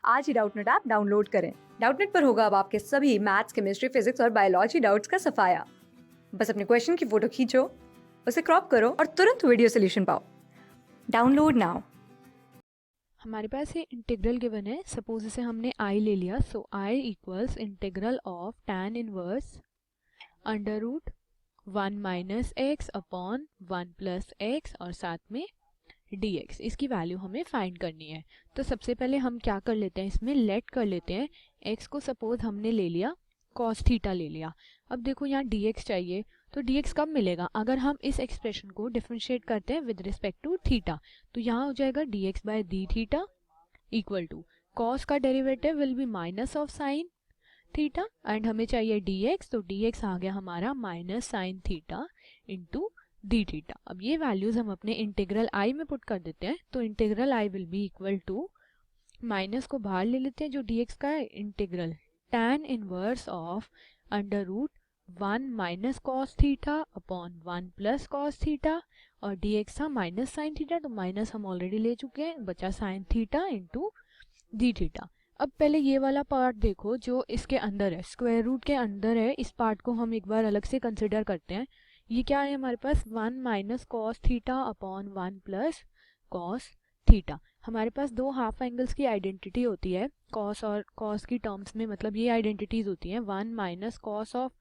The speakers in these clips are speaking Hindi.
आज ही डाउटनेट ऐप डाउनलोड करें। डाउटनेट पर होगा अब आपके सभी मैथ्स, केमिस्ट्री, फिजिक्स और बायोलॉजी डाउट्स का सफाया। बस अपने क्वेश्चन की फोटो खींचो, उसे क्रॉप करो और तुरंत वीडियो सोल्यूशन पाओ। Download now. हमारे पास ये इंटीग्रल गिवन है। सपोज इसे हमने आई ले लिया, so I equals integral of tan inverse under root 1 minus x upon 1 plus x और साथ में dx। इसकी वैल्यू हमें फाइंड करनी है। तो सबसे पहले हम क्या कर लेते हैं, इसमें लेट कर लेते हैं। x को सपोज हमने ले लिया cos थीटा ले लिया। अब देखो यहाँ dx चाहिए, तो dx कब मिलेगा? अगर हम इस एक्सप्रेशन को डिफरेंशिएट करते हैं विद रिस्पेक्ट टू थीटा, तो यहाँ हो जाएगा dx by d theta equal to cos का derivative will be minus of sine theta and हमें चाहिए dx, तो dx आ गया हमारा minus sine theta into d theta. अब ये वैल्यूज हम अपने इंटीग्रल आई में पुट कर देते हैं, तो integral I will be equal to, minus को बाहर ले लेते हैं, जो dx का है integral tan inverse of under root 1 minus cos theta upon 1 plus cos theta और dx था माइनस साइन थीटा, तो माइनस हम ऑलरेडी ले चुके हैं, बचा sine theta into d theta. अब पहले ये वाला पार्ट देखो जो इसके अंदर है, स्क्वायर रूट के अंदर है, इस पार्ट को हम एक बार अलग से कंसिडर करते हैं। ये क्या है हमारे पास 1 minus cos theta upon 1 plus cos theta. हमारे पास दो हाफ एंगल्स की आइडेंटिटी होती है कॉस और कॉस की टर्म्स में, मतलब ये आइडेंटिटीज होती हैं 1 माइनस कॉस ऑफ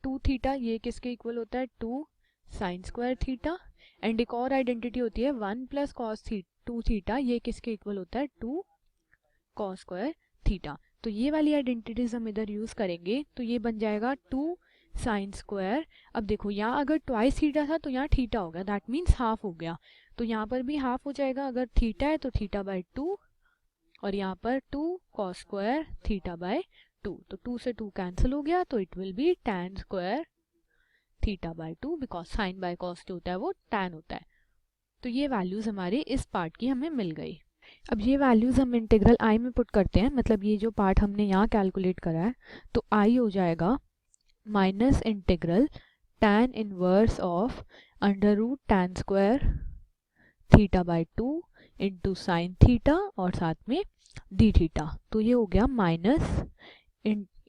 2 थीटा, ये किसके इक्वल होता है 2 साइन स्क्वायर थीटा, एंड एक और आइडेंटिटी होती है 1 प्लस कॉस 2 थीटा, ये किसके इक्वल होता है 2 कॉस स्क्वायर थीटा। तो ये वाली आइडेंटिटीज हम इधर यूज करेंगे, तो ये बन जाएगा 2 साइन स्क्वायर। अब देखो यहाँ अगर ट्वाइस थीटा था तो यहाँ थीटा हो गया, दैट मीन्स हाफ हो गया, तो यहाँ पर भी हाफ हो जाएगा। अगर थीटा है तो थीटा बाय 2 और यहाँ पर 2 कॉस स्क्वायर थीटा बाय 2, तो 2 से 2 कैंसिल हो गया, तो it will be tan square theta by 2, because sign by cos जो होता है वो tan होता है। तो ये वैल्यूज हमारी इस पार्ट की हमें मिल गई। अब ये वैल्यूज हम इंटीग्रल आई में पुट करते हैं, मतलब ये जो पार्ट हमने यहाँ कैलकुलेट करा है, तो आई हो जाएगा minus integral tan inverse of under root tan square theta by 2 into sine theta और साथ में डी थीटा। तो ये हो गया minus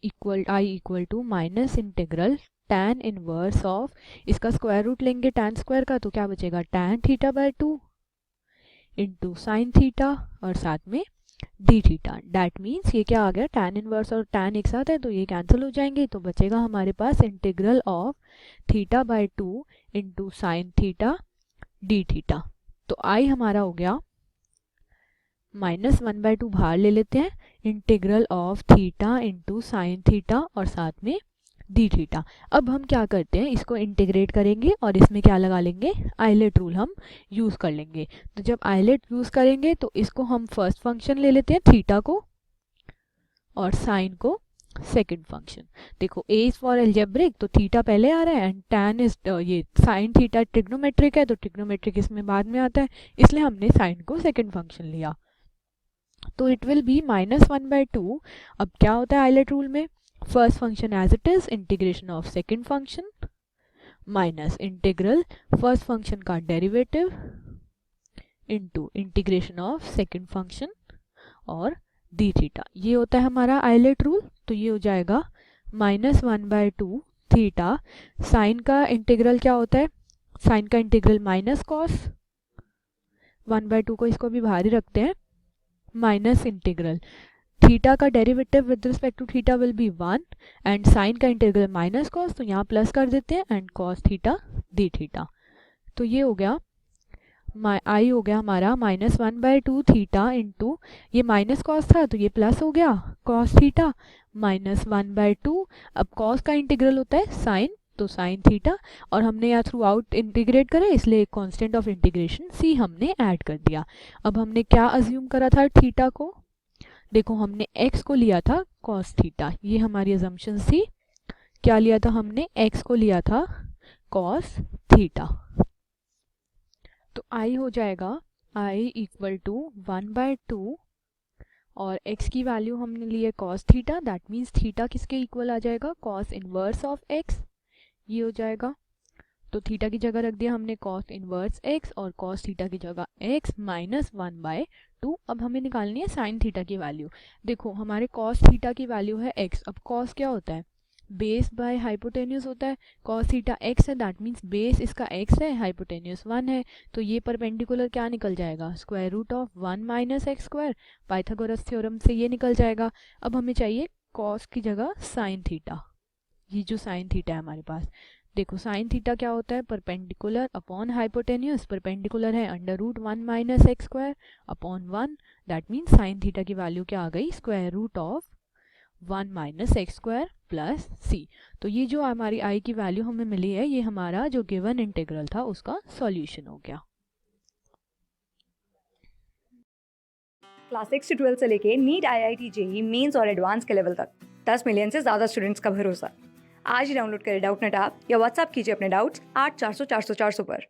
equal I equal to minus integral tan inverse of, इसका स्क्वायर रूट लेंगे tan स्क्वायर का, तो क्या बचेगा tan theta by 2 into sine theta और साथ में डी थीटा। डैट मीन्स ये क्या आ गया, tan इनवर्स और tan एक साथ है तो ये कैंसिल हो जाएंगे, तो बचेगा हमारे पास integral of theta by 2 into sine theta d theta. तो आई हमारा हो गया माइनस 1/2 बाहर ले लेते हैं, integral of theta into sine theta और साथ में डी थीटा। अब हम क्या करते हैं, इसको इंटीग्रेट करेंगे और इसमें क्या लगा लेंगे, आइलेट रूल हम यूज कर लेंगे। तो जब आइलेट यूज करेंगे तो इसको हम फर्स्ट फंक्शन ले लेते हैं थीटा को और साइन को सेकंड फंक्शन। देखो ए इज फॉर एल्जेब्रिक, तो थीटा पहले आ रहा है, एंड tan इज ये साइन थीटा ट्रिग्नोमेट्रिक है, तो ट्रिग्नोमेट्रिक इसमें बाद में आता है, इसलिए हमने साइन को सेकंड फंक्शन लिया। तो इट विल बी माइनस 1/2। अब क्या होता है आइलेट रूल में, first function as it is, integration of second function minus integral first function का derivative into integration of second function और डी थीटा। ये होता है हमारा आइलेट रूल। तो ये हो जाएगा माइनस 1/2 थीटा, साइन का इंटीग्रल क्या होता है, साइन का इंटीग्रल माइनस कॉस 1/2 को इसको भी बाहर ही रखते हैं, माइनस इंटीग्रल थीटा का derivative with respect to theta will be 1 and sine का इंटीग्रल माइनस कॉस, तो यहाँ प्लस कर देते हैं and cos theta d theta. तो ये हो गया आई हो गया हमारा माइनस 1/2 थीटा इंटू, ये माइनस कॉस था तो ये प्लस हो गया कॉस थीटा माइनस 1/2। अब कॉस का इंटीग्रल होता है साइन, तो साइन थीटा, और हमने यहाँ थ्रू आउट इंटीग्रेट करा इसलिए कांस्टेंट ऑफ इंटीग्रेशन सी हमने ऐड कर दिया। अब हमने क्या अज्यूम करा था थीटा को, देखो हमने x को लिया था cos थीटा, ये हमारी अजम्पशन थी। क्या लिया था हमने, x को लिया था cos थीटा। तो i हो जाएगा i इक्वल टू 1/2 और x की वैल्यू हमने ली है cos theta, that means theta किसके इक्वल आ जाएगा, cos इनवर्स ऑफ x, ये हो जाएगा। तो थीटा की जगह रख दिया हमने कॉस इनवर्स एक्स और कॉस थीटा की जगह एक्स माइनस 1/2। अब हमें निकालनी है साइन थीटा की वैल्यू। देखो हमारे कॉस थीटा की वैल्यू है एक्स। अब कॉस क्या होता है, बेस बाय हाइपोटेन्यूस होता है। कॉस थीटा एक्स है, दैट मीन्स बेस इसका एक्स है, हाइपोटेन्यूस 1 है, तो ये परपेंडिकुलर क्या निकल जाएगा, square root of 1 minus x square. Pythagoras theorem से ये निकल जाएगा। अब हमें चाहिए कॉस की जगह साइन थीटा। ये जो साइन थीटा है हमारे पास, देखो साइन थीटा क्या होता है, परपेंडिकुलर अपॉन हाइपोटेन्यूस। परपेंडिकुलर है under root 1 minus x square upon 1, that means sine theta की वैल्यू क्या आ गई, square root of 1 minus x square plus C. तो ये जो हमारी आई की वैल्यू हमें मिली है, ये हमारा जो गिवन इंटीग्रल था उसका सॉल्यूशन हो गया। क्लास 6 से 12 से लेके नीट, IIT, जेई मेंस और एडवांस के लेवल तक 10 मिलियन से ज़्यादा स्टूडेंट्स का भरोसा। आज ही डाउनलोड करें डाउटनेट ऐप या व्हाट्सएप कीजिए अपने डाउट्स 8400 400 400 पर।